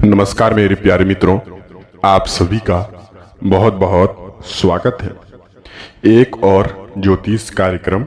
नमस्कार मेरे प्यारे मित्रों, आप सभी का बहुत बहुत स्वागत है एक और ज्योतिष कार्यक्रम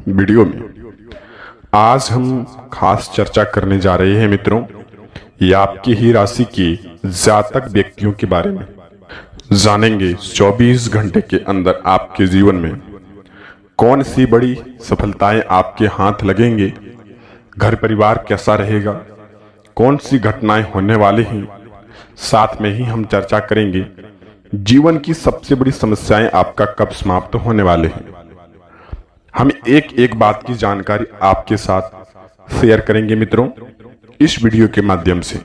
वीडियो में। आज हम खास चर्चा करने जा रहे हैं मित्रों, ये आपकी ही राशि के जातक व्यक्तियों के बारे में जानेंगे। 24 घंटे के अंदर आपके जीवन में कौन सी बड़ी सफलताएं आपके हाथ लगेंगे, घर परिवार कैसा रहेगा, कौन सी घटनाएं होने वाली हैं। साथ में ही हम चर्चा करेंगे जीवन की सबसे बड़ी समस्याएं आपका कब समाप्त होने वाले हैं। हम एक एक बात की जानकारी आपके साथ शेयर करेंगे मित्रों इस वीडियो के माध्यम से।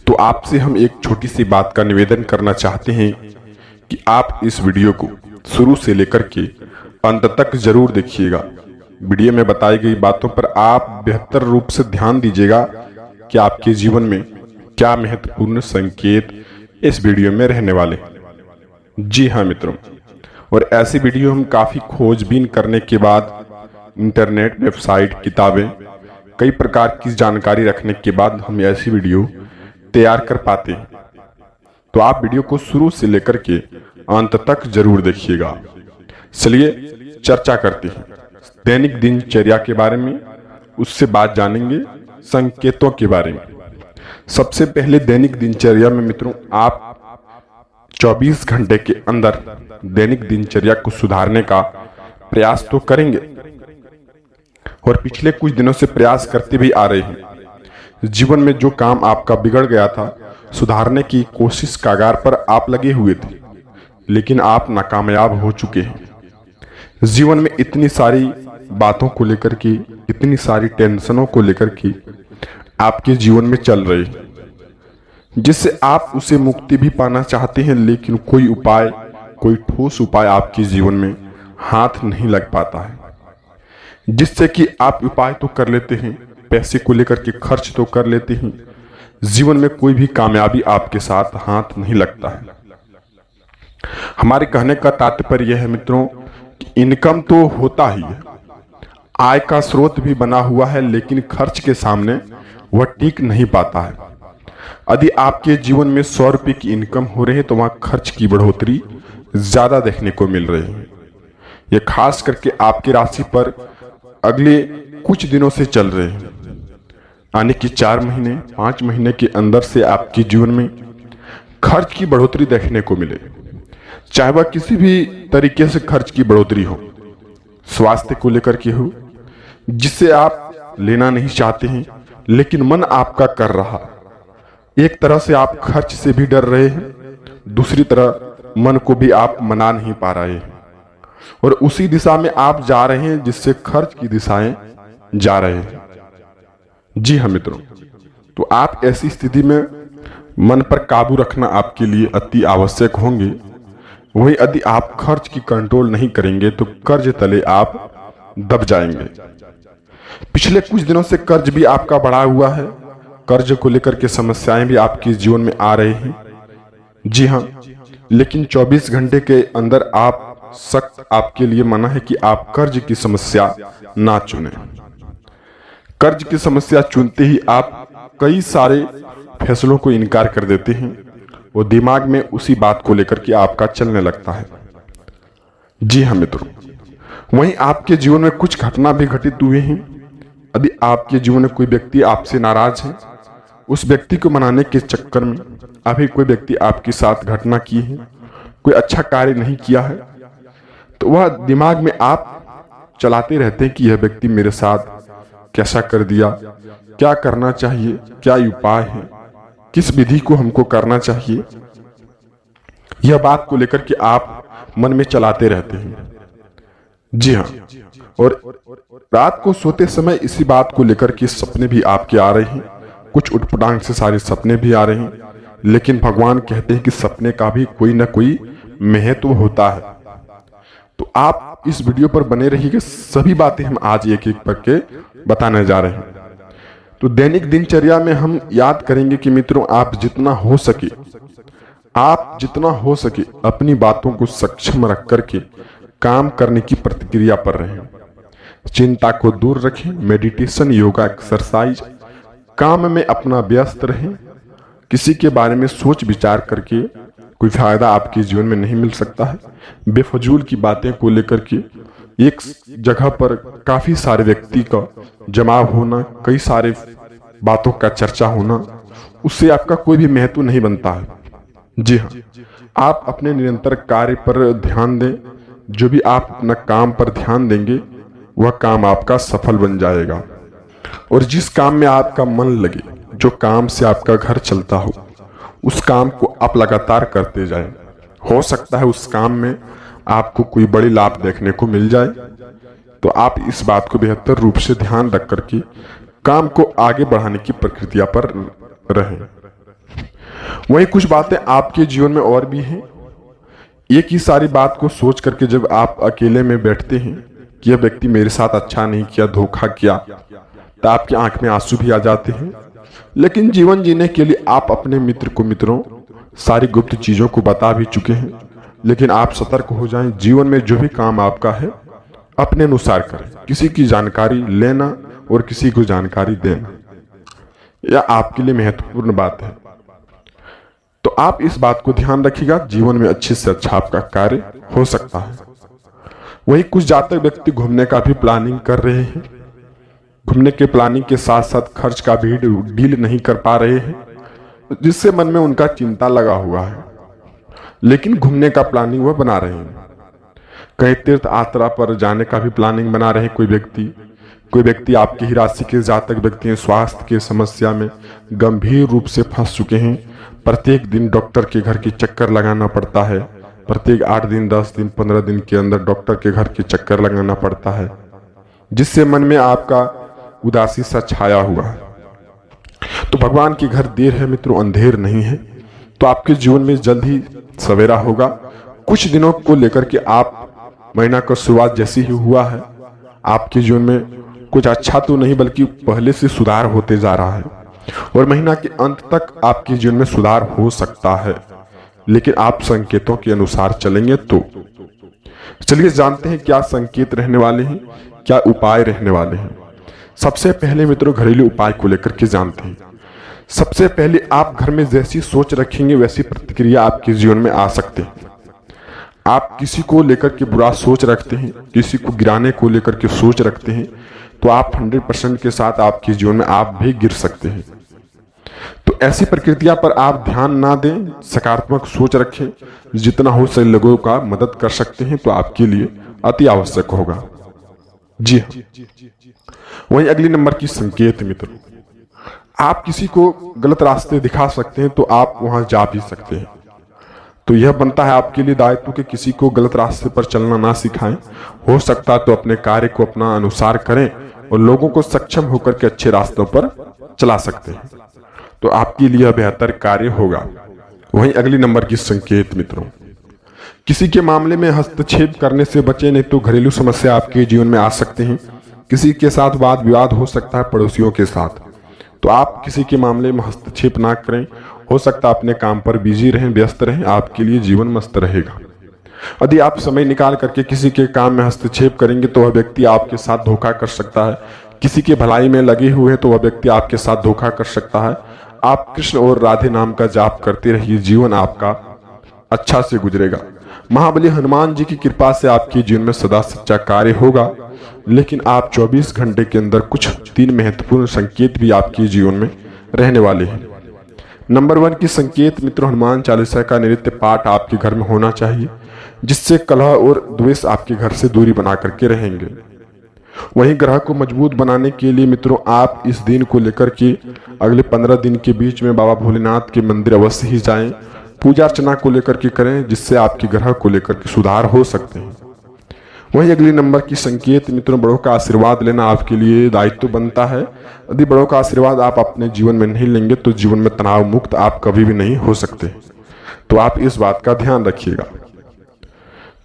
तो आपसे हम एक छोटी सी बात का निवेदन करना चाहते हैं कि आप इस वीडियो को शुरू से लेकर के अंत तक जरूर देखिएगा। वीडियो में बताई गई बातों पर आप बेहतर रूप से ध्यान दीजिएगा कि आपके जीवन में क्या महत्वपूर्ण संकेत इस वीडियो में रहने वाले। जी हाँ मित्रों, और ऐसी वीडियो हम काफी खोजबीन करने के बाद इंटरनेट, वेबसाइट, किताबें, कई प्रकार की जानकारी रखने के बाद हम ऐसी वीडियो तैयार कर पाते हैं। तो आप वीडियो को शुरू से लेकर के अंत तक जरूर देखिएगा। चलिए चर्चा करते हैं दैनिक दिनचर्या के बारे में, उससे बात जानेंगे संकेतों के बारे में। सबसे पहले दैनिक दिनचर्या में मित्रों, आप 24 घंटे के अंदर दैनिक दिनचर्या को सुधारने का प्रयास तो करेंगे और पिछले कुछ दिनों से प्रयास करते भी आ रहे हैं। जीवन में जो काम आपका बिगड़ गया था, सुधारने की कोशिश कागार पर आप लगे हुए थे, लेकिन आप नाकामयाब हो चुके हैं। जीवन में इतनी सारी बातों को लेकर के, इतनी सारी टेंशनों को लेकर के आपके जीवन में चल रही है, जिससे आप उसे मुक्ति भी पाना चाहते हैं, लेकिन कोई उपाय, कोई ठोस उपाय आपके जीवन में हाथ नहीं लग पाता है। जिससे कि आप उपाय तो कर लेते हैं, पैसे को लेकर के खर्च तो कर लेते हैं, जीवन में कोई भी कामयाबी आपके साथ हाथ नहीं लगता है। हमारे कहने का तात्पर्य यह है मित्रों कि इनकम तो होता ही है, आय का स्रोत भी बना हुआ है, लेकिन खर्च के सामने वह टिक नहीं पाता है। यदि आपके जीवन में 100 रुपए की इनकम हो रही है तो वहां खर्च की बढ़ोतरी ज्यादा देखने को मिल रही है। यह खास करके आपकी राशि पर अगले कुछ दिनों से चल रहे हैं, यानी कि 4 महीने 5 महीने के अंदर से आपके जीवन में खर्च की बढ़ोतरी देखने को मिले। चाहे वह किसी भी तरीके से खर्च की बढ़ोतरी हो, स्वास्थ्य को लेकर के हो, जिससे आप लेना नहीं चाहते हैं लेकिन मन आपका कर रहा। एक तरह से आप खर्च से भी डर रहे हैं, दूसरी तरह मन को भी आप मना नहीं पा रहे हैं, और उसी दिशा में आप जा रहे हैं जिससे खर्च की दिशाएं जा रहे हैं। जी हाँ मित्रों, तो आप ऐसी स्थिति में मन पर काबू रखना आपके लिए अति आवश्यक होंगे। वहीं यदि आप खर्च की कंट्रोल नहीं करेंगे तो कर्ज तले आप दब जाएंगे। पिछले कुछ दिनों से कर्ज भी आपका बढ़ा हुआ है, कर्ज को लेकर के समस्याएं भी आपके जीवन में आ रही हैं। जी हाँ, लेकिन 24 घंटे के अंदर आप सख्त आपके लिए मना है कि आप कर्ज की समस्या ना चुनें। कर्ज की समस्या चुनते ही आप कई सारे फैसलों को इनकार कर देते हैं, वो दिमाग में उसी बात को लेकर के आपका चलने लगता है। जी हाँ मित्रों, वहीं आपके जीवन में कुछ घटना भी घटित हुए हैं। यदि आपके जीवन में कोई व्यक्ति आपसे नाराज है, उस व्यक्ति को मनाने के चक्कर में अभी कोई व्यक्ति आपके साथ घटना की है, कोई अच्छा कार्य नहीं किया है, तो वह दिमाग में आप चलाते रहते हैं कि यह व्यक्ति मेरे साथ कैसा कर दिया, क्या करना चाहिए, क्या उपाय है, किस विधि को हमको करना चाहिए। यह बात को लेकर के आप मन में चलाते रहते हैं। जी हाँ, और रात को सोते समय इसी बात को लेकर के सपने भी आपके आ रहे हैं, कुछ उटपटांग से सारे सपने भी आ रहे हैं, लेकिन भगवान कहते हैं कि सपने का भी कोई ना कोई महत्व होता है। तो आप इस वीडियो पर बने रहिए, सभी बातें हम आज एक एक करके बताने जा रहे हैं। तो दैनिक दिनचर्या में हम याद करेंगे कि मित्रों, आप जितना हो सके अपनी बातों को सक्षम रख करके काम करने की प्रतिक्रिया पर रहें। चिंता को दूर रखें, मेडिटेशन, योगा, एक्सरसाइज, काम में अपना व्यस्त रहें। किसी के बारे में सोच विचार करके कोई फायदा आपके जीवन में नहीं मिल सकता है। बेफजूल की बातें को लेकर के एक जगह पर काफी सारे व्यक्ति का जमाव होना, कई सारे बातों का चर्चा होना, उससे आपका कोई भी महत्व नहीं बनता है। जी हाँ, आप अपने निरंतर कार्य पर ध्यान दें। जो भी आप अपना काम पर ध्यान देंगे वह काम आपका सफल बन जाएगा। और जिस काम में आपका मन लगे, जो काम से आपका घर चलता हो, उस काम को आप लगातार करते जाएं। हो सकता है उस काम में आपको कोई बड़ी लाभ देखने को मिल जाए। तो आप इस बात को बेहतर रूप से ध्यान रख करके काम को आगे बढ़ाने की प्रक्रिया पर रहें। वहीं कुछ बातें आपके जीवन में और भी हैं। एक ही सारी बात को सोच करके जब आप अकेले में बैठते हैं कि यह व्यक्ति मेरे साथ अच्छा नहीं किया, धोखा किया, तो आपकी आंख में आंसू भी आ जाते हैं। लेकिन जीवन जीने के लिए आप अपने मित्रों सारी गुप्त चीजों को बता भी चुके हैं। लेकिन आप सतर्क हो जाएं। जीवन में जो भी काम आपका है अपने अनुसार करें। किसी की जानकारी लेना और किसी को जानकारी देना, यह आपके लिए महत्वपूर्ण बात है। तो आप इस बात को ध्यान रखिएगा। जीवन में अच्छे से अच्छा आपका कार्य हो सकता है। वही कुछ जातक व्यक्ति घूमने का भी प्लानिंग कर रहे हैं। घूमने के प्लानिंग के साथ साथ खर्च का भी डील नहीं कर पा रहे हैं, जिससे मन में उनका चिंता लगा हुआ है। लेकिन घूमने का प्लानिंग वह बना रहे हैं। कहीं तीर्थ यात्रा पर जाने का भी प्लानिंग बना रहे हैं। कोई व्यक्ति आपकी ही राशि के जातक व्यक्ति हैं, स्वास्थ्य की समस्या में गंभीर रूप से फंस चुके हैं। प्रत्येक दिन डॉक्टर के घर की चक्कर लगाना पड़ता है। प्रत्येक 8 दिन, 10 दिन, 15 दिन के अंदर डॉक्टर के घर की चक्कर लगाना पड़ता है, जिससे मन में आपका उदासी सा छाया हुआ है। तो भगवान के घर देर है मित्रों, अंधेर नहीं है। तो आपके जीवन में जल्द ही सवेरा होगा। कुछ दिनों को लेकर के आप महीना का शुरुआत जैसी ही हुआ है, आपके जीवन में कुछ अच्छा तो नहीं बल्कि पहले से सुधार होते जा रहा है। और महीना के अंत तक आपके जीवन में सुधार हो सकता है, लेकिन आप संकेतों के अनुसार चलेंगे तो। चलिए जानते हैं क्या संकेत रहने वाले हैं, क्या उपाय रहने वाले हैं। सबसे पहले मित्रों घरेलू उपाय को लेकर के जानते हैं। सबसे पहले आप घर में जैसी सोच रखेंगे वैसी प्रतिक्रिया आपके जीवन में आ सकते हैं। आप किसी को लेकर के बुरा सोच रखते हैं, किसी को गिराने को लेकर के सोच रखते हैं, तो आप 100% के साथ आपके जीवन में आप भी गिर सकते हैं। तो ऐसी प्रकृतियां पर आप ध्यान ना दें, सकारात्मक सोच रखें। जितना हो सके लोगों का मदद कर सकते हैं तो आपके लिए अति आवश्यक होगा। जी हाँ, वहीं अगली नंबर की संकेत मित्रों, आप किसी को गलत रास्ते दिखा सकते हैं तो आप वहां जा भी सकते हैं। तो यह बनता है आपके लिए दायित्व कि किसी को गलत रास्ते पर चलना ना सिखाएं। हो सकता तो अपने कार्य को अपना अनुसार करें और लोगों को सक्षम होकर के अच्छे रास्तों पर चला सकते हैं, तो आपके लिए बेहतर कार्य होगा। वहीं अगली नंबर की संकेत मित्रों, किसी के मामले में हस्तक्षेप करने से बचें, नहीं तो घरेलू समस्या आपके जीवन में आ सकते हैं। किसी के साथ वाद विवाद हो सकता है, पड़ोसियों के साथ। तो आप किसी के मामले में हस्तक्षेप ना करें। हो सकता है अपने काम पर बिजी रहें, व्यस्त रहें, आपके लिए जीवन मस्त रहेगा। यदि आप समय निकाल करके किसी के काम में हस्तक्षेप करेंगे तो वह व्यक्ति आपके साथ धोखा कर सकता है। किसी के भलाई में लगे हुए हैं तो वह व्यक्ति आपके साथ धोखा कर सकता है। आप कृष्ण और राधे नाम का जाप करते रहिए, जीवन आपका अच्छा से गुजरेगा। महाबली हनुमान जी की कृपा से आपके जीवन में सदा सच्चा कार्य होगा। लेकिन आप 24 घंटे के अंदर कुछ 3 महत्वपूर्ण संकेत भी आपके जीवन में रहने वाले हैं। नंबर 1 की संकेत मित्रों, हनुमान चालीसा का नित्य पाठ आपके घर में होना चाहिए, जिससे कलह और द्वेष आपके घर से दूरी बना करके रहेंगे। वहीं ग्रह को मजबूत बनाने के लिए मित्रों आप इस दिन को लेकर के अगले 15 दिन के बीच में बाबा भोलेनाथ के मंदिर अवश्य ही जाएं। पूजा अर्चना को लेकर के करें, जिससे आपके ग्रह को लेकर के सुधार हो सकते हैं। वहीं अगली नंबर की संकेत मित्रों, बड़ों का आशीर्वाद लेना आपके लिए दायित्व बनता है। यदि बड़ों का आशीर्वाद आप अपने जीवन में नहीं लेंगे तो जीवन में तनाव मुक्त आप कभी भी नहीं हो सकते। तो आप इस बात का ध्यान रखिएगा।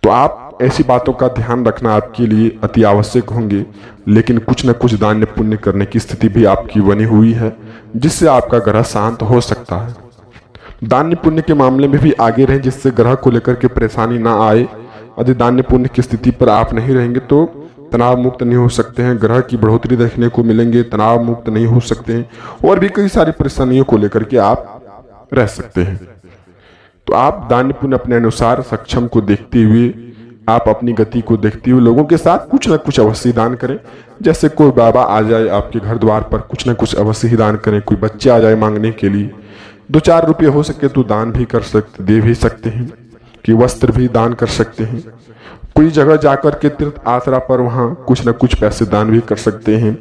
तो आप ऐसी बातों का ध्यान रखना आपके लिए अति आवश्यक होंगे। लेकिन कुछ न कुछ दान पुण्य करने की स्थिति भी आपकी बनी हुई है, जिससे आपका ग्रह शांत हो सकता है। दान पुण्य के मामले में भी आगे रहें, जिससे ग्रह को लेकर के परेशानी ना आए। यदि दान पुण्य की स्थिति पर आप नहीं रहेंगे तो तनाव मुक्त नहीं हो सकते हैं, ग्रह की बढ़ोतरी देखने को मिलेंगे, तनाव मुक्त नहीं हो सकते हैं, और भी कई सारी परेशानियों को लेकर के आप रह सकते हैं। तो आप दान पुण्य अपने अनुसार सक्षम को देखते हुए, आप अपनी गति को देखते हुए लोगों के साथ कुछ ना कुछ अवश्य दान करें। जैसे कोई बाबा आ जाए आपके घर द्वार पर, कुछ ना कुछ अवश्य ही दान करें। कोई बच्चे आ जाए मांगने के लिए, 2-4 रुपये हो सके तो दान भी कर सकते, दे भी सकते हैं। कि वस्त्र भी दान कर सकते हैं। कोई जगह जाकर के तीर्थ आसरा पर वहां कुछ ना कुछ पैसे दान भी कर सकते हैं।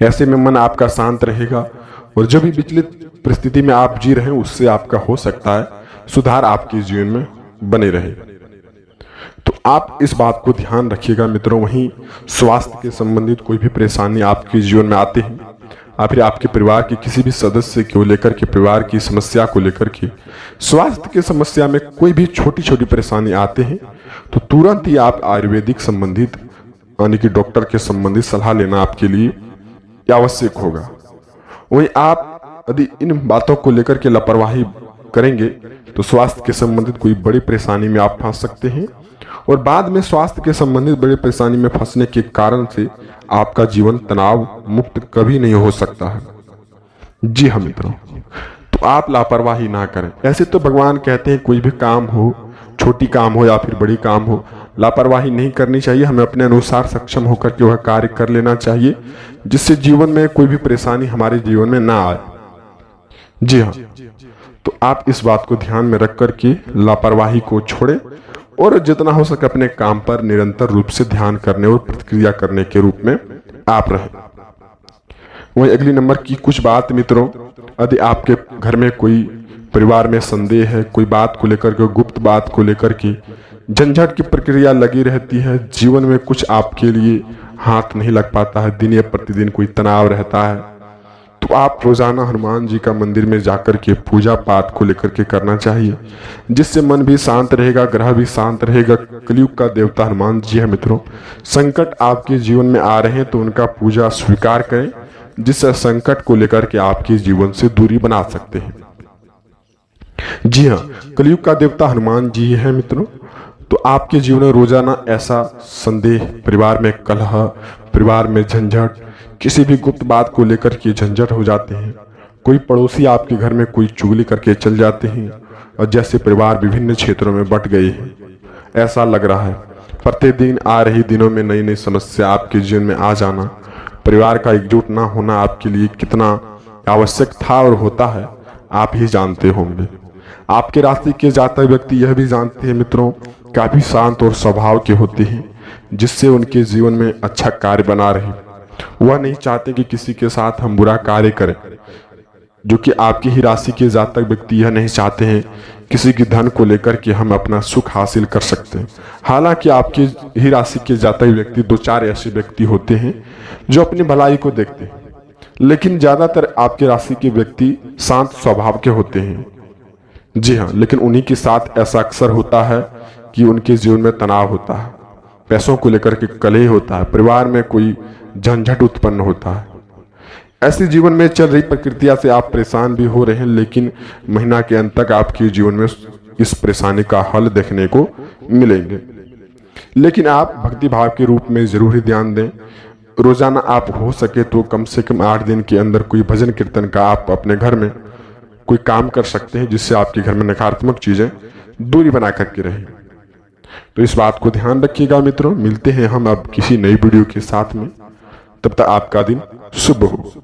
ऐसे में मन आपका शांत रहेगा और जो भी विचलित परिस्थिति में आप जी रहे हैं उससे आपका हो सकता है सुधार आपके जीवन में बने रहे। तो आप इस बात को ध्यान रखिएगा मित्रों। वहीं स्वास्थ्य के संबंधित कोई भी परेशानी आपके जीवन में आते हैं, या फिर आपके परिवार के किसी भी सदस्य को लेकर के, परिवार की समस्या को लेकर के, स्वास्थ्य की समस्या में कोई भी छोटी छोटी परेशानी आते हैं, तो तुरंत ही आप आयुर्वेदिक संबंधित यानी कि डॉक्टर के संबंधित सलाह लेना आपके लिए आवश्यक होगा। वहीं आप यदि इन बातों को लेकर के लापरवाही करेंगे तो स्वास्थ्य के संबंधित कोई बड़ी परेशानी में आप फंस सकते हैं, और बाद में स्वास्थ्य के संबंधित बड़ी परेशानी में फंसने के कारण से आपका जीवन तनाव मुक्त कभी नहीं हो सकता है। जी हाँ मित्रों, तो आप लापरवाही ना करें। ऐसे तो भगवान कहते हैं कोई भी काम हो, छोटी काम हो या फिर बड़ी काम हो, लापरवाही नहीं करनी चाहिए। हमें अपने अनुसार सक्षम होकर के वह कार्य कर लेना चाहिए, जिससे जीवन में कोई भी परेशानी हमारे जीवन में ना आए। जी हाँ, तो आप इस बात को ध्यान में रख करके लापरवाही को छोड़ें और जितना हो सके अपने काम पर निरंतर रूप से ध्यान करने और प्रतिक्रिया करने के रूप में आप रहें। वही अगली नंबर की कुछ बात मित्रों, यदि आपके घर में कोई परिवार में संदेह है, कोई बात को लेकर के, गुप्त बात को लेकर के झंझट की प्रक्रिया लगी रहती है, जीवन में कुछ आपके लिए हाथ नहीं लग पाता है, दिन या प्रतिदिन कोई तनाव रहता है, तो आप रोजाना हनुमान जी का मंदिर में जाकर के पूजा पाठ को लेकर के करना चाहिए, जिससे मन भी शांत रहेगा, ग्रह भी शांत रहेगा। कलयुग का देवता हनुमान जी है मित्रों। संकट आपके जीवन में आ रहे हैं तो उनका पूजा स्वीकार करें, जिससे संकट को लेकर के आपके जीवन से दूरी बना सकते हैं। जी हाँ, कलयुग का देवता हनुमान जी है मित्रों। तो आपके जीवन में रोजाना ऐसा संदेह, परिवार में कलह, परिवार में झंझट, किसी भी गुप्त बात को लेकर के झंझट हो जाते हैं, कोई पड़ोसी आपके घर में कोई चुगली करके चल जाते हैं, और जैसे परिवार विभिन्न क्षेत्रों में बंट गए हैं, ऐसा लग रहा है। प्रतिदिन आ रही दिनों में नई नई समस्या आपके जीवन में आ जाना, परिवार का एकजुट ना होना आपके लिए कितना आवश्यक था और होता है, आप ही जानते होंगे। आपके राशि के जातक व्यक्ति यह भी जानते हैं मित्रों, काफी शांत और स्वभाव के होते हैं, जिससे उनके जीवन में अच्छा कार्य बना रहे। वह नहीं चाहते कि किसी के साथ हम बुरा कार्य करें, जो कि आपकी ही राशि के जातक व्यक्ति यह नहीं चाहते हैं किसी की धन को लेकर के हम अपना सुख हासिल कर सकते हैं। हालांकि आपकी ही राशि के जातक व्यक्ति 2-4 ऐसे व्यक्ति होते हैं जो अपनी भलाई को देखते हैं, लेकिन ज्यादातर आपके राशि के व्यक्ति शांत स्वभाव के होते हैं। जी हाँ, लेकिन उन्हीं के साथ ऐसा अक्सर होता है कि उनके जीवन में तनाव होता है, पैसों को लेकर के कलह होता है, परिवार में कोई झंझट उत्पन्न होता है। ऐसे जीवन में चल रही प्रक्रिया से आप परेशान भी हो रहे हैं, लेकिन महीना के अंत तक आपके जीवन में इस परेशानी का हल देखने को मिलेंगे। लेकिन आप भक्ति भाव के रूप में जरूर ही ध्यान दें। रोजाना आप हो सके तो कम से कम 8 दिन के अंदर कोई भजन कीर्तन का आप अपने घर में कोई काम कर सकते हैं, जिससे आपके घर में नकारात्मक चीजें दूरी बना करके रहें। तो इस बात को ध्यान रखिएगा मित्रों। मिलते हैं हम अब किसी नई वीडियो के साथ में, तब तक आपका दिन शुभ हो।